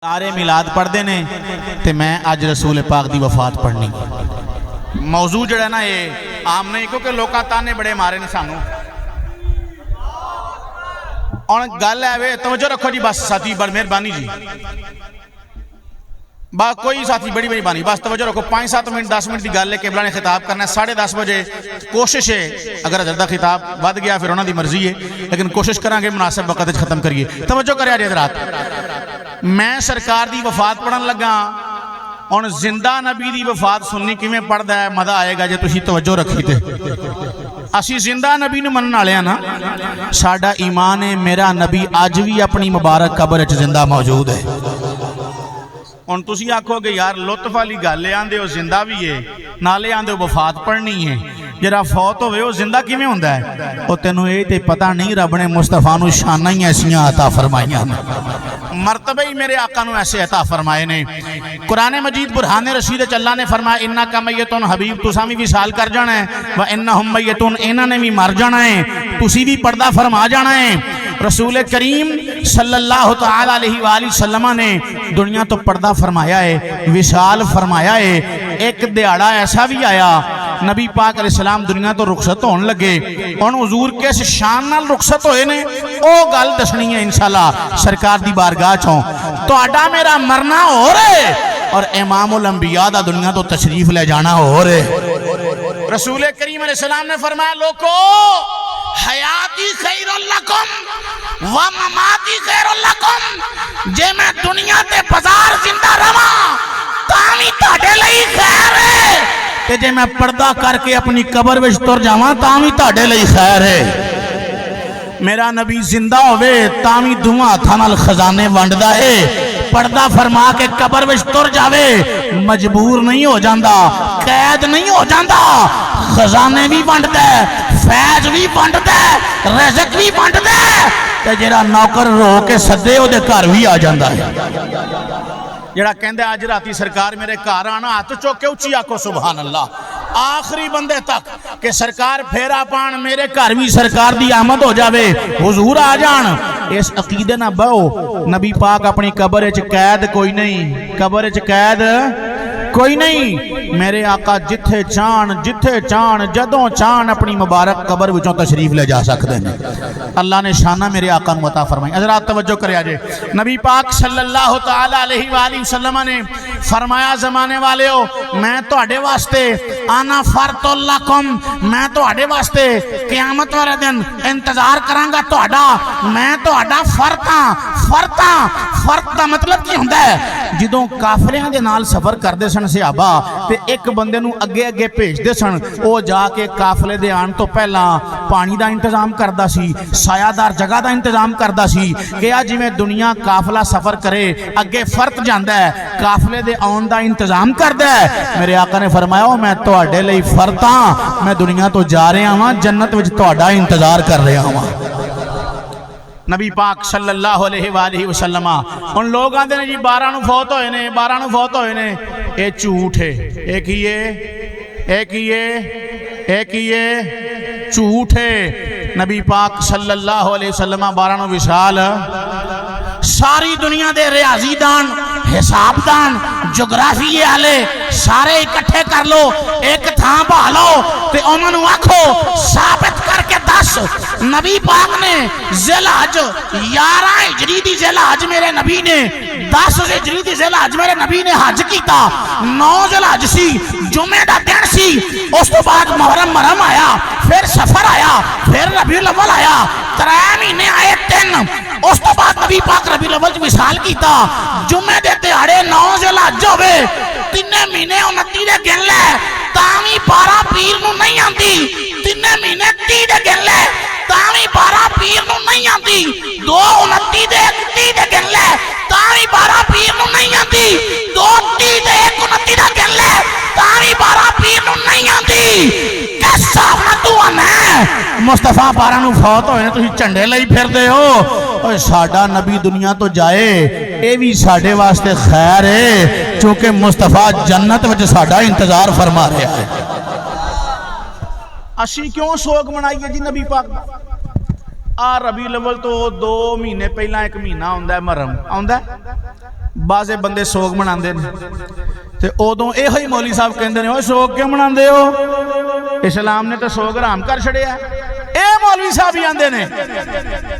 सारे मिलाद पढ़ते ने ते मैं अज रसूल पाक दी वफात पढ़नी। मौजू जड़ा ना ये आम नहीं, क्योंकि लोग ताने बड़े मारे ने सानू। और गल है वे तवज्जो रखो जी, बस साथी बड़ी मेहरबानी जी, बस कोई साथी बड़ी मेहरबानी, बस तवज्जो रखो। 5-7 मिनट 10 मिनट की गल है, केबला ने खिताब करना है 10:30 बजे। कोशिश है अगर हज़रत दा खिताब वध गया फिर उन्होंने मर्जी है, लेकिन कोशिश करांगे मुनासिब वक्त खत्म करिए। तवज्जो करिए जी हज़रात, मैं सरकार दी वफात पढ़न लगा। और जिंदा नबी दी वफात सुननी किवें पढ़दा है, मज़ा आएगा जे तुसीं तवज्जो रखी ते। असीं जिंदा नबी नूं मनण वाले ना, साडा ईमान है मेरा नबी अज भी अपनी मुबारक कबर च जिंदा मौजूद है। हुण तुसीं आखोगे यार लुत्फ वाली गल है, आंदे हो जिंदा भी है नाले आंदे हो वफात पढ़नी है। जरा फौत होवे वो जिंदा किवें हुंदा है? वो तेनों ये ते पता नहीं, रब ने मुस्तफा नूं शानां ही ऐसियां अता फरमाइयां ने, मरतबे ही मेरे आका नूं ऐसे अता फरमाए ने। कुरान मजीद बुरहान रशीद अल्लाह ने फरमाया इन्ना का मैयतुन हबीब, तुसां भी विसाल कर जाना है, व इन्नहुम मैयतुन, इन्हां ने भी मर जाना है, तुसीं भी पर्दा फरमा जाना है। रसूल करीम सल्लल्लाहु तआला अलैहि वसल्लम ने दुनिया तो पर्दा फरमाया है, विशाल फरमाया है। एक दिहाड़ा ऐसा भी आया नबी पाक अलैहिस्सलाम दुनिया तो रुखसत होने लगे। और हुजूर किस शान नाल रुखसत होए ने ओ गल दसनी है इंशाअल्लाह सरकार दी बारगाह चों। तुहाडा मेरा मरना हो रहे और इमामुल अंबिया दा दुनिया तो तशरीफ ले जाना हो रहे। रसूल करीम अलैहिस्सलाम ने फरमाया लोको हयाती खैरुल लकुम व ममाती खैरुल लकुम, जे मैं दुनिया ते बाजार जिंदा रहा तां भी तुहाडे लई खैर है, ते जे मैं पर्दा करके अपनी कबर विच तुर जावां तां भी तुहाडे लई खैर है। मेरा नबी जिंदा होवे तां भी दुआं हत्थां नाल खजाने वंडदा है, पर्दा फरमा के कबर विच तुर जावे मजबूर नहीं हो जाता, कैद नहीं हो जाता, खजाने भी वंडदा है, फैज भी वंडदा है, रिज़्क भी वंडदा है, ते जेड़ा नौकर रो के सदे ओदे घर भी आ जाता है। जड़ा कहंदा अज राती सरकार मेरे घर आना, हाथ चुक के उच्ची आखो सुभान अल्लाह, आखिरी बंदे तक कि सरकार फेरा पान मेरे घर भी सरकार दी आमद हो जावे, हुजूर आ जान। इस अकीदे ना बहो। नबी पाक अपनी कबर च कैद कोई नहीं, कबर च कैद कोई नहीं। मेरे आका जिथे चाहन जदों चाहन अपनी मुबारक कबर विचों तशरीफ ले जा सकते हैं। अल्लाह ने शाना मेरे आका नूं अता फरमाई। हज़रात तवज्जो करिया जे, नबी पाक सल्लल्लाहु तआला अलैहि वसल्लम ने फरमाया ज़माने वाले हो मैं तुहाडे वास्ते आना फरतुल लकुम, मैं तुहाडे वास्ते क़यामत वाले दिन इंतजार करांगा तुहाडा, मैं तुहाडा फरता फरता। फर्क का मतलब की हुंदा है? जदों काफिलियां दे नाल सफर करदे सन सहाबा ते एक बंदे नूं अगे अगे भेजदे सन, वो जाके काफिले दे आण तो पहला पानी दा इंतजाम करदा सी, सायादार जगह दा इंतजाम करदा सी कि आ जिवें दुनिया काफिला सफर करे अगे फर्क जांदा है, काफिले दे आउण दा इंतजाम करदा है। मेरे आका ने फरमाया मैं तुहाडे लई फरता, मैं दुनिया तो जा रहा हां, जन्नत विच तुहाडा इंतजार कर रहा हां। नबी पाक सल्लल्लाहु अलैहि वसल्लम उन लोग आते हैं जी 12 नूं फौत होए ने, 12 नूं फौत होए ने, ये झूठ है, एक ही झूठ है। नबी पाक सल्लल्लाहु अलैहि वसल्लम 12 नूं विशाल सारी दुनिया दे रियाजीदान हिसाबदान जोग्राफी वाले सारे इकट्ठे कर लो, एक थां बहा लो ते उन्हां नूं आखो साबित करके दस नबी पाक ने ज़िलहज 11 हिजरी दी ज़िलहज मेरे नबी ने 10 हिजरी दी ज़िलहज मेरे नबी ने हज कीता, 9 ज़िलहज सी जुमे दा दिन सी, उस तो बाद मुहर्रम मरम आया, फिर सफर आया, फिर रबीउल अव्वल आया, 3 महीने आए 3, उस तो बाद नबी पाक रबीउल अव्वल च विसाल कीता, जुमे दे दिहाड़े 9 ज़िलहज होवे, 3 महीने 29 दे गिन लै तां भी 12 पीर नूं नहीं आंदी, 3 महीने 30 दे गिन लै तां भी 12 पीर नूं नहीं आंदी, 2 29 दे 30 दे गिन लै तां भी 12 पीर नूं नहीं आंदी, 2 30 दे 29 दा गिन लै तां भी 12 पीर नूं नहीं आंदी। किस हिसाब नाल तू आना मुस्तफा 12 नूं फौत होए ने, तुसीं झंडे लई फिरदे हो। साडा नबी दुनिया तो जाए ये भी साडे वास्ते खैर है, क्योंकि मुस्तफा जन्नत विच साडा इंतजार फरमा रहा है। असी क्यों सोग मनाइए जी नबी पाक दा? आ रबीउल अव्वल तो 2 महीने पहला एक महीना आउंदा है मुहर्रम, आउंदा बाजे बंदे सोग मनाते हैं तो उदों यो ही मौली साहब कहते हैं सोग क्यों मनाते हो, इस्लाम ने तो सोग हराम कर छड़िया। ये मौलवी साहब ही आते ने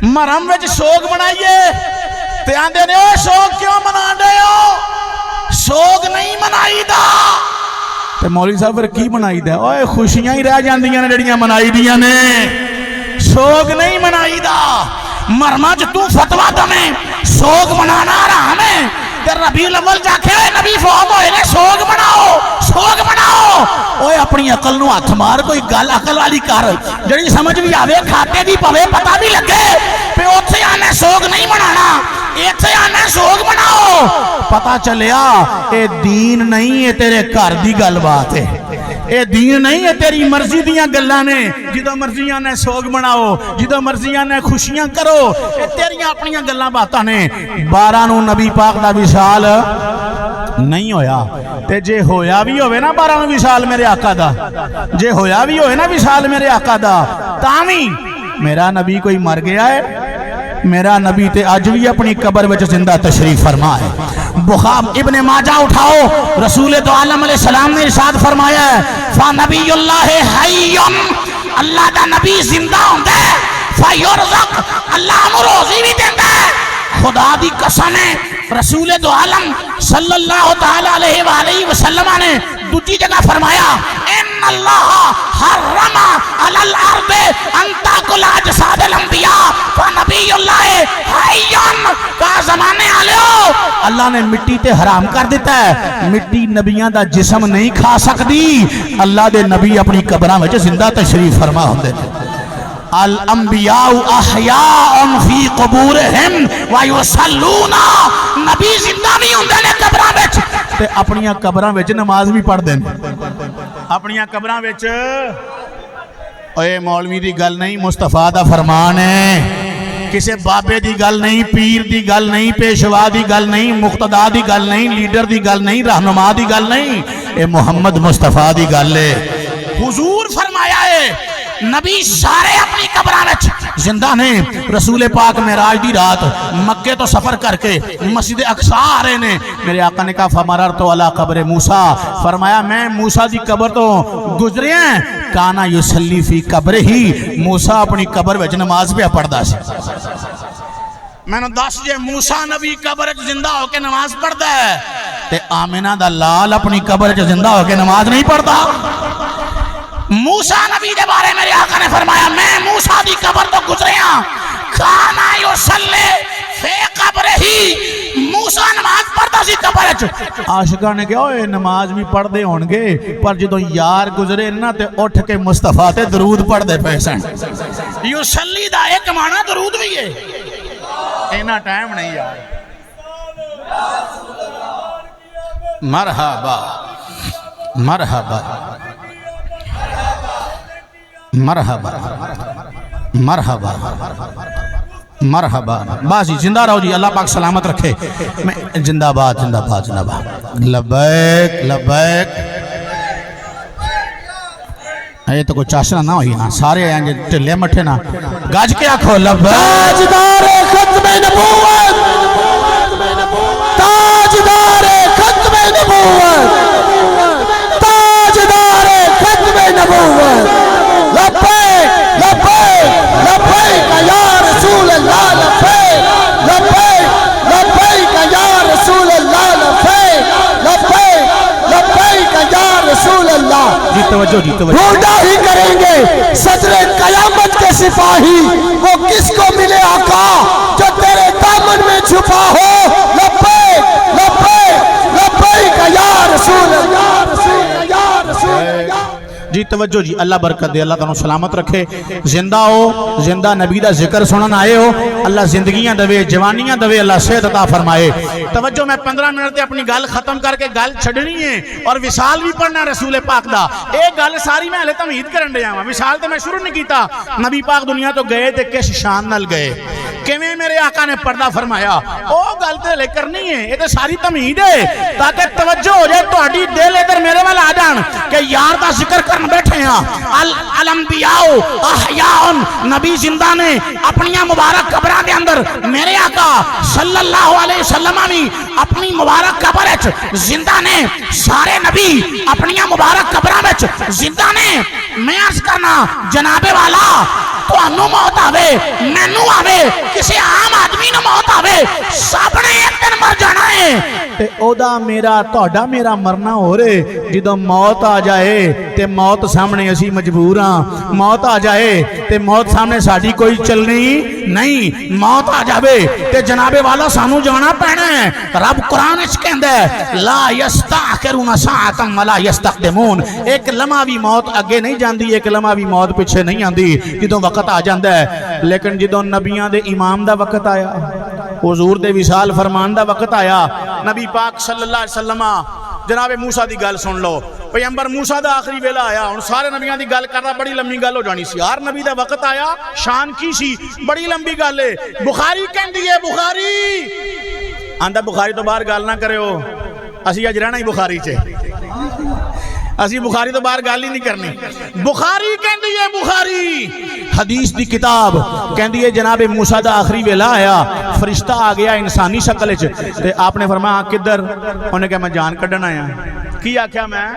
मरहम में सोग मनाइए ते आंदे ने सोग क्यों मना रहे हो, सोग नहीं मनाईदा। ते मौलवी साहब फिर की मनाईदा, ओए खुशियां ही रह जांदियां ने जड़ियां मनाई दियां ने, सोग नहीं मनाईदा। मरमा च तू फतवा दमे सोग मनाना हराम है, ते रबीउल अव्वल जाके नबी फौत होए ने सोग मनाओ, सोग मनाओ। ओए अपनी अकल नू हथ मार, कोई गल अकल वाली कर जड़ी समझ भी आवे, खाते दी पवे, पता भी लगे पे उत्थे आने सोग नहीं मनाना, इत्थे आने सोग मनाओ। पता चलिया ये दीन नहीं है, तेरे घर दी गलबात है, ये दीन नहीं है, तेरी मर्जी दियां गल्लां ने। जिदों मर्जी आने सोग मनाओ, जिदों मर्जी आने खुशियां करो, ये तेरियां अपनियां गल्लां बातां ने। 12 नूं नबी पाक दा विशाल नहीं होया, ते जे होया भी होवे ना 12 नूं विशाल मेरे आका दा, जे होया भी होए ना विशाल मेरे आका दा, तावी मेरा नबी कोई मर गया है, मेरा नबी ते अज भी अपनी कबर में जिंदा तशरीफ फरमा है। बुखार इब्ने माजा उठाओ, रसूल तो आलम अलैहिस्सलाम ने इरशाद फरमाया है फा नबीयुल्लाह हय्युन, अल्लाह दा नबी जिंदा होंदा है, फयुरज़क, अल्लाह नु रोजी भी देंदा है। खुदा दी कसम है रसूल दो आलम सल्लल्लाहु तआला अलैहि वसल्लम ने दूसरी जगह फरमाया इन्नल्लाह हर्रमा अलल अर्द अन ताकुल अजसादल अंबिया व नबियुल्लाह हय्युन, का जमाने आलो अल्लाह ने मिट्टी ते हराम कर दिता है, मिट्टी नबियां दा जिस्म नहीं खा सकती। अल्लाह दे नबी अपनी कबरां विच जिंदा तशरीफ फरमा हुंदे ने। अल अंबियाउ अहयाउन फी कुबूरिहिम व युसल्लूना, नबी जिंदा नहीं हुंदे ने कबरां विच ते अपनियां कबरां विच नमाज भी पढ़दे ने, अपनियां कबरां विच। ओए मौलवी दी गल नहीं, मुस्तफा दा फरमान है, किसी बाबे की गल नहीं, पीर की गल नहीं, पेशवा की गल नहीं, मुक्तदा की गल नहीं, लीडर की गल नहीं, रहनुमा की गल नहीं, ये मुहम्मद मुस्तफा की गल है। हुजूर फरमाया है नबी सारे अपनी कब्रां विच जिंदा ने। रसूल पाक मेराज दी रात मक्के तो सफर करके मस्जिद अक्सा आ रहे ने, मेरे आका ने कहा फमरर तो अला कब्र मूसा, फरमाया मैं मूसा दी कब्र तो गुजरे हैं, काना युसल्ली फी कब्र ही, मूसा अपनी कब्र विच नमाज पे पढ़दा सी। मैंने दस जे मूसा नबी कब्र च जिंदा होके नमाज पढ़दा है ते आमिना दा लाल अपनी कब्र च जिंदा होके नमाज नहीं पढ़ता। मूसा नबी के बारे मेरे आका ने फरमाया मैं मूसा दी कब्र तो गुजरे हां, काना युसल्ली फी कब्र ही, मूसा नमाज पढ़दा सी कब्र च। आशिका ने कहा ओए नमाज भी पढ़दे होणगे पर जदों यार गुजरे ना ते उठ के मुस्तफा ते दरूद पढ़दे पे सन। युसल्ली दा एक माना दरूद भी है, इना टाइम नहीं यार। मरहबा मरहबा मरहबा मरहबा मरहबा, बाजी जिंदा रहो जी, अल्लाह पाक सलामत रखे। मैं जिंदाबाद जिंदाबाद जिंदाबाद, लबैक लबैक। ये तो कोई चाशना ना हुई, हाँ सारे आएंगे ढिले मठे ना, गज के आखो लबैक। ताजदारे खत्मे नबूवत, ताजदारे खत्मे नबूवत, ताजदारे खत्मे नबूवत, लबैक लबैक लबैक या रसूल अल्लाह, लबैक लबैक लबैक या रसूल अल्लाह, लबैक लबैक लबैक या रसूल अल्लाह। जी तवज्जो जी तवज्जो, ढूंढा ही करेंगे सदरे कयामत के सिपाही, वो किसको मिले आका जो तेरे दामन में छुपा हो। लबैक लबैक लबैक या रसूल अल्लाह, या रसूल अल्लाह। जी तवज्जो जी, अल्लाह बरकत दे, अल्लाह तुहानू सलामत रखे। जिंदा हो, जिंदा नबी दा जिक्र सुनन आए हो, अल्लाह जिंदगियां दवे, जवानियां दवे, अल्लाह सेहत अता फरमाए। तवज्जो मैं 15 मिनट से अपनी गल खत्म करके गल छड़नी है और विशाल भी पढ़ना रसूल पाक दा। एक गल सारी मैं हले तमीद करन दिया, विशाल तो मैं शुरू नहीं किया। नबी पाक दुनिया तो गए तो किस शान नाल गए, किवें मेरे आका ने पर्दा फरमाया वो गल ते ले करनी है, ये तो सारी तमीद है ताकि तवज्जो हो जाए तुहाडी दिल इधर मेरे वाल आ जान कि यार दा जिक्र करन बैठे हैं। अल अंबियाओ अहयाउन, नबी जिंदा ने अपनी मुबारक कब्रां दे अंदर, मेरे आका सल्लल्लाहु अलैहि वसल्लम भी अपनी मुबारक कब्र विच जिंदा ने, सारे नबी अपनी मुबारक कब्रां विच जिंदा ने। मैं अर्ज करना जनाबे वाला तुहानू मौत आवे, मैनू आवे, किसी आम आदमी नू मौत आवे, सब ने एक दिन मर जाना है ते ओदा मेरा तुहाडा मेरा मरना हो रे। जदों मौत आ जाए ते मौत सामने असी मजबूर हाँ, मौत आ जाए ते मौत सामने साडी कोई चलनी नहीं, मौत आ जावे ते जनाबे वाला सानू जाना पैना है। रब कुरान विच कहंदा है ला यस्ताखिरुना साअतन वला यस्तक़दिमून, एक लम्हा भी मौत अगे नहीं जाती, एक लम्हा भी मौत पिछे नहीं आती जदों वक्त आ जाता है। लेकिन जदों नबियां दे इमाम दा वक्त आया, हुजूर दे विसाल फरमान दा वक्त आया, नबी पाक सल्लल्लाहु अलैहि वसल्लम जनाबे मूसा दी गल सुन लो, पैगंबर मूसा दा आखिरी वेला आया। हुण सारे नबियां दी गल करना बड़ी लंबी गल हो जानी सी, हर नबी दा वक्त आया, शान की सी, बड़ी लंबी गल है। बुखारी कहंदी है, बुखारी आंदा बुखारी तो बाहर गल ना करियो, असी अज रहना ही बुखारी च, असी बुखारी तो बाहर गल ही नहीं करनी। बुखारी कहंदी है, बुखारी हदीस दी किताब कहंदी है जनाबे मूसा दा आखिरी वेला आया, फरिश्ता आ गया इंसानी शक्ल च ते आपने फरमाया किधर, उन्हें कहा मैं जान कड्ढन आया। की आख्या मैं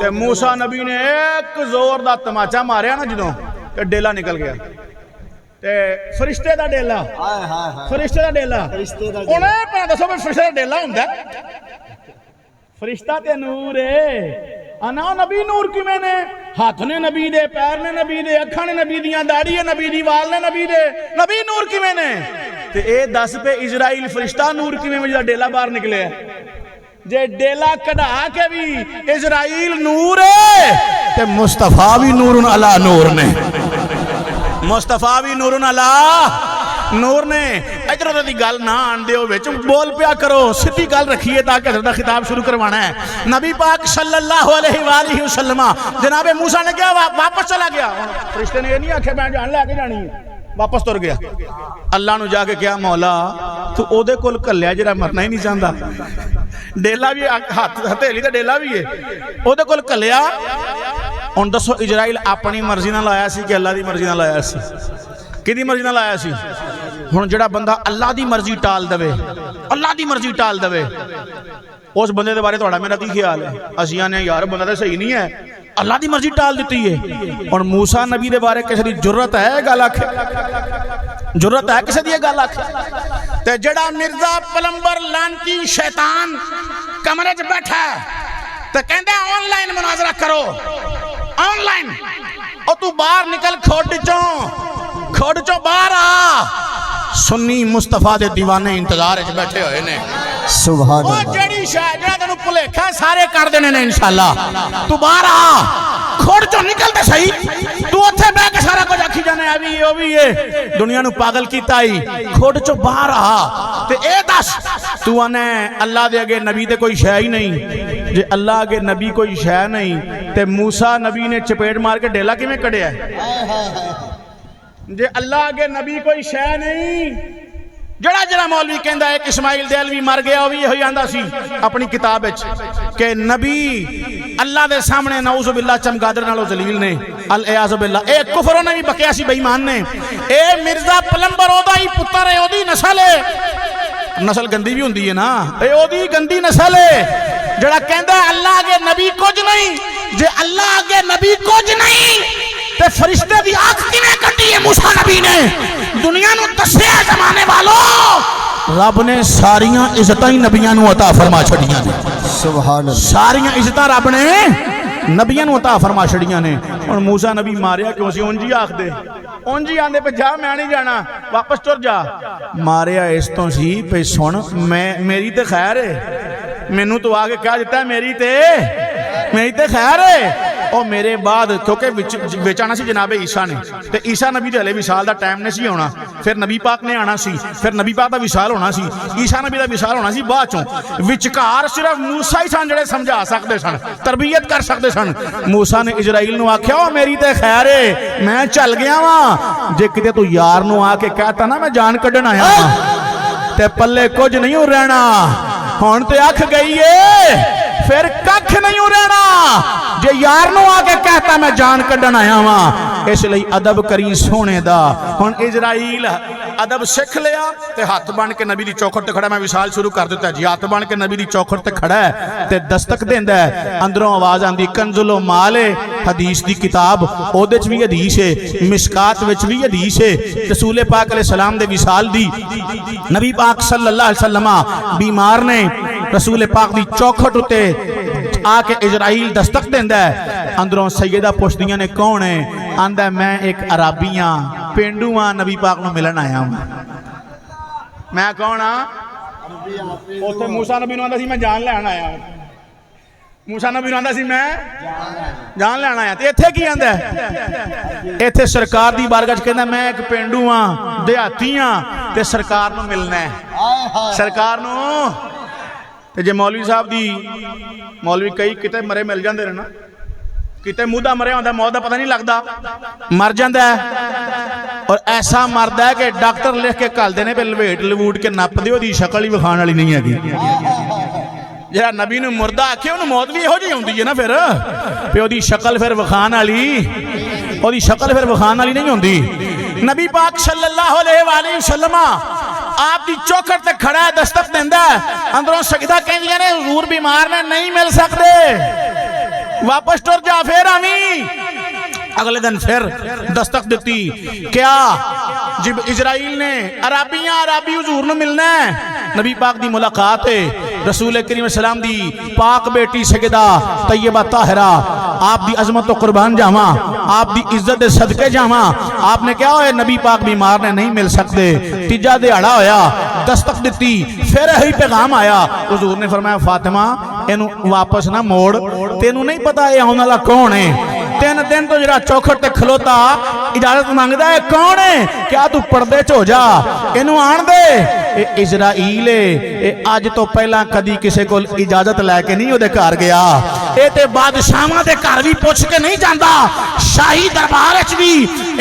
ते मूसा नबी ने एक जोर दा तमाचा मारिया ना जदों ते डेला निकल गया, ते फरिश्ते दा डेला, फरिश्ते दा डेला, उन्हें पता दसो फरिश्ते दा डेला हुंदा, फरिश्ता ते नूर है अना नबी नूर किवें ने, हाथ ने नबी दे, पैर ने नबी दे, अखां ने नबी दियां, दाढ़ी है नबी दी, वाल ने नबी दे, नबी नूर किवें ने। ते ए दस पे इजराइल फरिश्ता नूर किवें में डेला बाहर निकले, जे डेला कढ़ा के भी इजराइल नूर है ते मुस्तफा भी नूरुन अला नूर ने, मुस्तफा भी नूरुन अला नूर ने। इधर उधर की गल ना आन दिओ, विच बोल पिया करो, सीधी गल रखिए ताकि हज़रत दा खिताब शुरू करवाना है। नबी पाक सल्लल्लाहु अलैहि वसल्लम जनाबे मूसा ने क्या वापस चला गया, फरिश्ते ने ये नहीं आख्या मैं जान लैके जानी है, वापस तुर गया। अल्लाह नू जाके क्या मौला तू ओदे कोल घल्लिया जिहड़ा मरना ही नहीं चाहता, डेला भी हाथ हथेली ते डेला भी है, ओदे कोल घल्लिया। हुण दसो इजराइल अपनी मर्जी नाल आया सी कि अल्लाह दी मर्जी नाल आया सी, किहदी मर्जी नाल आया सी। हुण जिहड़ा बंदा अल्लाह दी मर्जी टाल देवे, अल्लाह दी मर्जी टाल देवे, उस बंदे दे बारे तुहाडा मेरा की ख्याल है? असीं आने यार बंदा तो सही नहीं है, अल्लाह दी मर्जी टाल दी है। हुण मूसा नबी दे बारे किसी दी जुर्रत है गल आखे, जुर्रत है किसी दी गल आखे? ते जिहड़ा मिर्जा पलंबर लानती शैतान कमरे च बैठा है ते कहंदा ऑनलाइन मुनाजरा करो, ऑनलाइन, और तू बाहर निकल, खोड चो बाहर आ। सुन्नी मुस्तफा दे दीवाने इंतजार च बैठे हुए ने, सुभान अल्लाह, जेड़ी शाह जेड़ा तेनू भुलेखा सारे कर देने ने इंशाअल्लाह। तू बाहर आ, खोड चो निकल ते सही, तू उत्थे बैठ के सारा कुछ आखी जाने अभी ओ भी ये दुनिया नू पागल कीता ही, खोड चो बाहर आ। ते ए दस तू आने अल्लाह दे अगे नबी ते कोई शै ही नहीं, जे अल्लाह अगे नबी कोई शै नहीं ते मूसा नबी ने चपेट मार के डेला किवें कढ़िया? जे अल्लाह अगे नबी कोई शै नहीं, जड़ा जड़ा मौलवी कहंदा है कि इस्माइल देलवी मर गया, वो भी यही आंदा सी अपनी किताब विच कि नबी अल्लाह दे सामने नऊज़ बिल्लाह चमगादड़ नालों जलील ने, अल इयाज़ बिल्लाह, ए कुफर ने भी बकिया सी, बेईमान ने। ए मिर्जा पलंबर ओदा ही पुत्र है, ओदी नस्ल है, नस्ल गंदी भी हुंदी है ना, ए ओदी गंदी नस्ल है जड़ा कहंदा अल्लाह अगे नबी कुछ नहीं। जे अल्लाह अगे नबी कुछ नहीं ते फरिश्ते दी आंख किवें कड्डी है मूसा नबी ने? दुनिया नू दस्सिया जमाने वालों रब ने सारियां इज्जतां ही नबियां नू अता फरमा छड़ियां ने, सुभान अल्लाह, सारियां इज्जतां रब ने नबियां नू अता फरमा छड़ियां ने। हुण मूसा नबी मारिया क्यों सी? उंज ही आखदे, उंज ही आंदे पे जा मैं नहीं जाना, वापस तुर जा। मारिया इस तो सी पे सुन, मैं मेरी ते खैर है, मैनू तो आके कह दिता मेरी ते खैर है, ਉਹ ਮੇਰੇ ਬਾਅਦ क्योंकि विच आना सी जनाबे ईसा ने ते ईसा नबी दे हले विसाल दा टाइम नहीं सी आना फिर नबी पाक ने आना सी फिर नबी पाक दा विसाल होना सी ईसा नबी दा विसाल होना सी बाद चों विचकार सिर्फ मूसा ही सन जिहड़े समझा सकदे सन तरबियत कर सकदे सन मूसा ने इजराइल नूं आख्या ओ मेरी ते खैर है मैं चल गया वां जे किते तू यार नूं आके कहता ना मैं जान कढण आया वां ते पल्ले कुछ नहीं रहना हुण ते अख गई है फिर कख नहीं रहना जे यार नूं आके कहता मैं जान कढण आया वां इसलिए अदब करी सोने दा हुण इजराइल अदब सीख लिया ते हाथ बन के नबी दी चौखट ते खड़ा मैं विसाल शुरू कर दिता जी हाथ बन के नबी दी चौखट ते खड़ा है ते दस्तक देंदा है अंदरों आवाज आंदी कंजुलो माले हदीस दी किताब ओदे च भी हदीस है मिशकात विच भी हदीस है रसूल पाक अलैहि सलाम दे विसाल दी नबी पाक सल्लल्लाहु अलैहि वसल्लम बीमार ने रसूल पाक दी चौखट उत्ते आके इजराइल दस्तक देंदा है अंदरों सैयदा पुछदियां ने कौन है आंदा मैं एक अराबी हां पेंडू हां नबी पाक नूं मिलन आया हां मैं कौन हां उत्थे मूसा नबी नूं आंदा सी मैं जान लैण आया मूसा नबी नूं आंदा सी मैं जान लैण आया ते इत्थे की आंदा इत्थे सरकार दी बारगाह च कहंदा मैं एक पेंडू हां देहाती हां ते सरकार नूं मिलना है सरकार नूं ते जे मौलवी साहब दी मौलवी कई किते मरे मिल जाते हैं ना किते मुँह मरिया होंदा मौत का पता नहीं लगता मर जाता है और ऐसा मरदा है कि डॉक्टर लिख के घलते हैं पे लवेट लवूट के नप दे ओहदी शक्ल ही विखाण वाली नहीं हैगी जरा नबी नूं मुर्दा आखे उन्होंने मौत भी इहो जी आउंदी है ना फिर पे ओहदी शक्ल फिर विखाण वाली ओहदी शक्ल फिर विखाण वाली नहीं होंदी नबी पाक सल्लल्लाहु अलैहि वसल्लम आप दी चौखट ते खड़ा है दस्तक देंदा है अंदरों सजदा कहंदियां ने हुजूर बीमार ने नहीं मिल सकते वापस टुर जा फिर आवी अगले दिन फिर दस्तक दी क्या जिब इजराइल ने अराबी हुजूर नूं मिलना है नबी पाक दी मुलाकात है रसूल करीम सलाम दी पाक बेटी सजदा तैयबा ताहिरा आप दी अजमत तो कुर्बान जावा आप दी इज्जत दे सदके जावा आपने क्या होया नबी पाक बीमार ने नहीं मिल सकते तीजा दिहाड़ा होया दस्तक दी फिर यही पैगाम आया हुजूर ने फरमाया फातिमा इनू वापस ना मोड़ तेनू नहीं पता ये आने वाला कौन है 3 दिन तो जरा चौखट ते खलोता इजाजत मांगदा है कौन है क्या तू पर्दे च हो जा इनू आन दे इजराइल है अज तो पहला कदी किसी को इजाजत लैके नहीं उहदे घर गया ये ते बादशाहां दे घर भी पुछ के नहीं जाता शाही दरबार च भी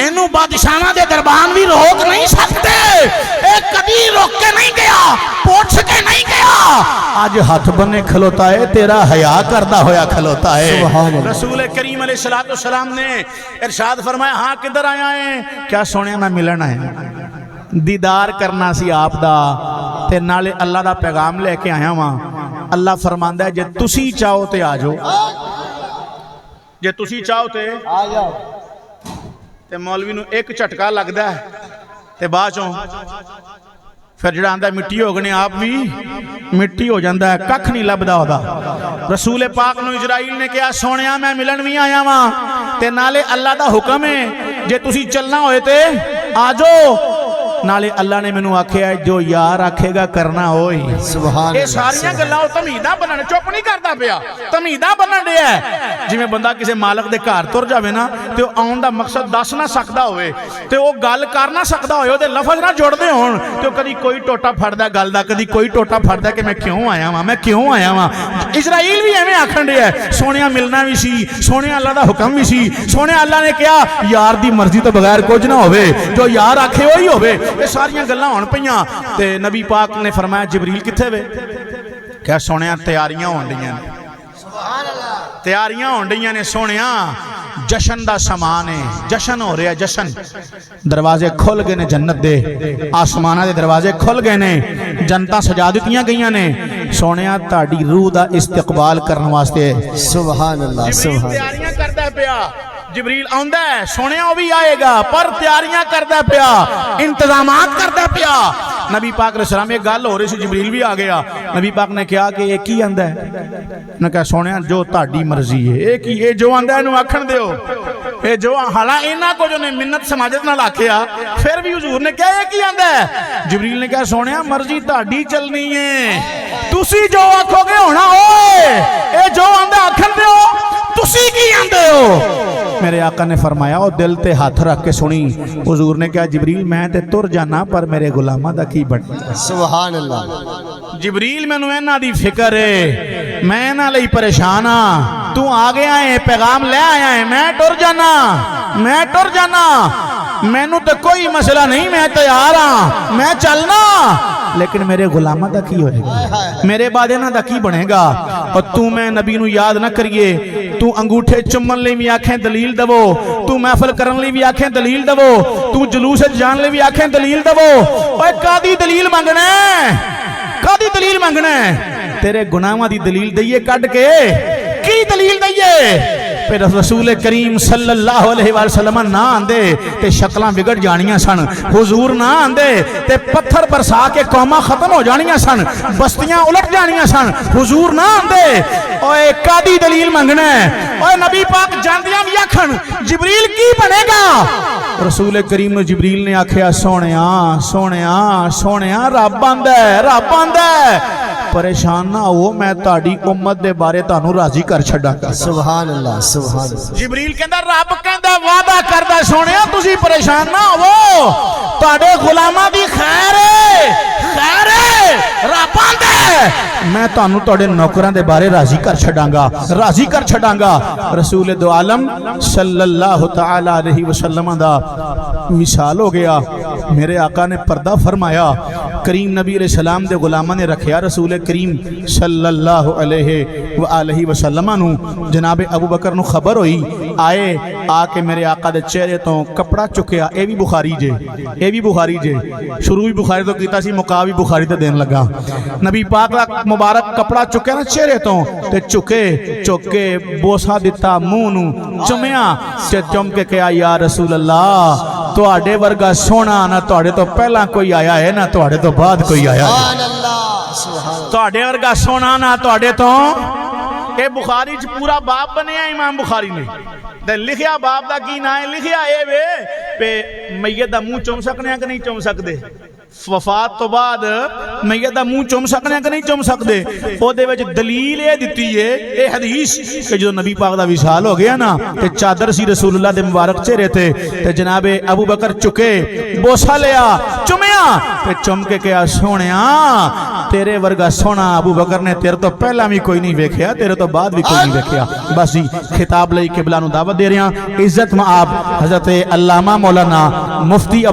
इनू बादशाहां दे दरबार भी रोक नहीं सकते कदी रोक के नहीं गया पुछ के नहीं गया आज हाथ बने खलोता है तेरा हया करदा होया खलोता है रसूल करीम अलैहिस्सलाम ने इरशाद फरमाया हाँ किधर आया है क्या सुने मैं मिलन आया दीदार करना सी आप दा ते नाले अल्लाह दा पैगाम लेके आया वां अल्लाह फरमांदा है जे तुसी चाहो ते आ जाओ जे तुसी चाहो ते आ जाओ ते मौलवी नूं एक झटका लगदा है ते बाद चों फिर जिहड़ा आंदा मिट्टी हो गने आप भी मिट्टी हो जाता है कख नहीं लभदा ओहदा रसूल पाक नूं इजराइल ने कहा सोनिया मैं मिलन भी आया वां ते नाले अल्लाह दा हुक्म है जे तुसी चलना होए ते आ जाओ नाले अल्लाह ने मैनू आख्या जो यार आखेगा करना होए सुभान अल्लाह सारियां गल्लां तमीदा बनन चुप नहीं करदा पिया तमीदा बनन दिया जिवें बंदा किसी मालक दे घर तुर जावे ना ते आउण दा मकसद दस ना सकदा होवे ते ओ गल कर ना सकदा होए ओहदे लफज ना जुड़दे होण ते कदी कोई टोटा फड़दा गल दा कदी कोई टोटा फड़दा कि मैं क्यों आया वां मैं क्यों आया वां इजराइल भी एवें आखण दिया सोनिया मिलना भी सी सोनिया अल्लाह दा हुक्म भी सी सोनिया अल्लाह ने कहा यार दी मर्जी तो बगैर कुछ ना होवे जो यार आखे वही होवे ये सारियां गल्लां होण पईयां ते नबी पाक ने फरमाया जिबरील कित्थे वे क्या सोनिया तैयारियां होण डईयां ने सुभान अल्लाह तैयारियां होण डईयां ने सोनिया जशन दा समान है जशन हो रहा जशन दरवाजे खुल गए ने जन्नत दे आसमाना दे दरवाजे खुल गए ने जनता सजा दित्तियां गईयां ने सोनिया ताड़ी रूह दा इस्तकबाल करने वास्ते सुभान अल्लाह सुभान तैयारियां करदा पिया जिबरील आंदा है सोनिया वो भी आएगा पर तैयारियां करदा पिया इंतजामात करदा पिया नबी पाक अलैहिस्सलाम एक गल हो रही सी जिबरील भी आ गया नबी पाक ने कहा कि ये की आंदा है उन्हें कहा सोनिया जो ताड़ी मर्जी है ये की ये जो आंदा इहनूं आखण दिओ ये जो हालां इन्हां को जो ने मिन्नत समाजत नाल आखिया फिर भी हुजूर ने कहा ये की आंदा है जिबरील ने कहा सोनिया मर्जी ताड़ी चलनी है तुसी जो आखोगे होना ओए ये जो आंदा आखण दिओ तुसी की आंदे हो मेरे आका ने फरमाया और दिल ते हाथ रख के सुनी। हुजूर ने कहा जिबरील मैं ते तुर जाना पर मेरे गुलामां दा की बनना। सुभान अल्लाह। जिबरील मैनू इन्हां दी फिक्र है, मैं इन्हां लई परेशान हाँ। तू आ गया है, पैगाम ले आया है, मैं टुर जाना, मैं टुर जाना, मैनू तो कोई मसला नहीं, मैं तैयार हाँ, मैं चलना, लेकिन मेरे गुलामां दा की होएगा, मेरे बाद इन्हां दा की बनेगा। और तू मैं नबी नू याद ना करिए, तू अंगूठे चुम्मन लई भी आखें दलील दवो, तू महफिल करन लई भी आखें दलील दवो, तू जुलूस जान लई भी आखें दलील दवो। ओए कादी दलील मंगना है, कादी दलील मंगना है? तेरे गुनाहां दी दलील दईए कट के, की दलील दईए? फिर रसूल करीम सल्लल्लाहु अलैहि वसल्लम ना आंदे ते शक्लां बिगड़ जानियां सन। हुजूर ना आंदे ते पत्थर बरसा के कौमां खत्म हो जानियां सन, बस्तियां उलट जानियां सन। हुजूर ना आंदे। ओए कादी दलील मंगना है? ओए नबी पाक जांदियां भी आखन जिबरील की बनेगा? रसूल करीम ने जिबरील ने आखिया सोहणिया सोहणिया सोहणिया रब आंदा है, रब आंदा है, परेशान ना हो, मैं ताड़ी उम्मत दे बारे तानू राजी कर छड़ांगा। सुभान अल्लाह, सुभान अल्लाह। जिबरील कहंदा रब कहंदा वादा करदा सोहणिया तुसी परेशान ना हो, ताड़े गुलामां दी खैर है, खैर है, रब आंदा है, मैं तानू ताड़े नौकरां दे बारे राजी कर छड़ांगा, राजी कर छड़ांगा। रसूल दो आलम सल्लल्लाहु तआला अलैहि वसल्लम दा विशाल हो गया। मेरे आका ने पर्दा फरमाया, करीम नबी अलैहि सलाम दे गुलामां ने रखिया रसूल करीम सल्लल्लाहु अलैहि वसल्लम नू। जनाब अबू बकर नू खबर हुई, आए आके मेरे आका दे चेहरे तो कपड़ा चुकया। ये भी बुखारी जे, ये भी बुखारी जे, शुरू भी बुखारी तो कीता सी, मुका भी बुखारी तो देन लगा। नबी पाक दा मुबारक कपड़ा चुकया ना चेहरे तो, ते चुके चुक के बोसा दिता मुंह नू, चुमया ते चुम के कहा या रसूल अल्लाह तुहाडे वर्गा सोना ना तुहाडे तो पहला कोई आया है ना तुहाडे तो बाद कोई आया है, तुहाडे वर्गा सोना ना तुहाडे तो। ये बुखारी च पूरा बाप बनया इमाम बुखारी ने, ते लिखिया बाप दा की ना है, लिखिया ए वे पे मैयत दा मुंह चुम सकने कि नहीं चुम सकते, वफात तो बाद मैयत दा मुंह चुम सकने कि नहीं चुम सकते। ओदे विच दलील ये दिती है, ये हदीस कि जो नबी पाक दा विसाल हो गया ना ते चादर सी रसूलुल्लाह दे मुबारक चेहरे ते जनाबे अबू बकर चुके बोसा लिया, चुमया ते चुम के कहा सोहणिया तेरे वर्गा सोना अबू बकर ने तेरे तो पहला भी कोई नहीं वेख्या, तेरे तो बाद भी कोई नहीं वेख्या। बस जी खिताब लई किबला नू दावत दे रहे हैं। इज्जत में आप हजरत अल्लामा मौलाना मुफ्ती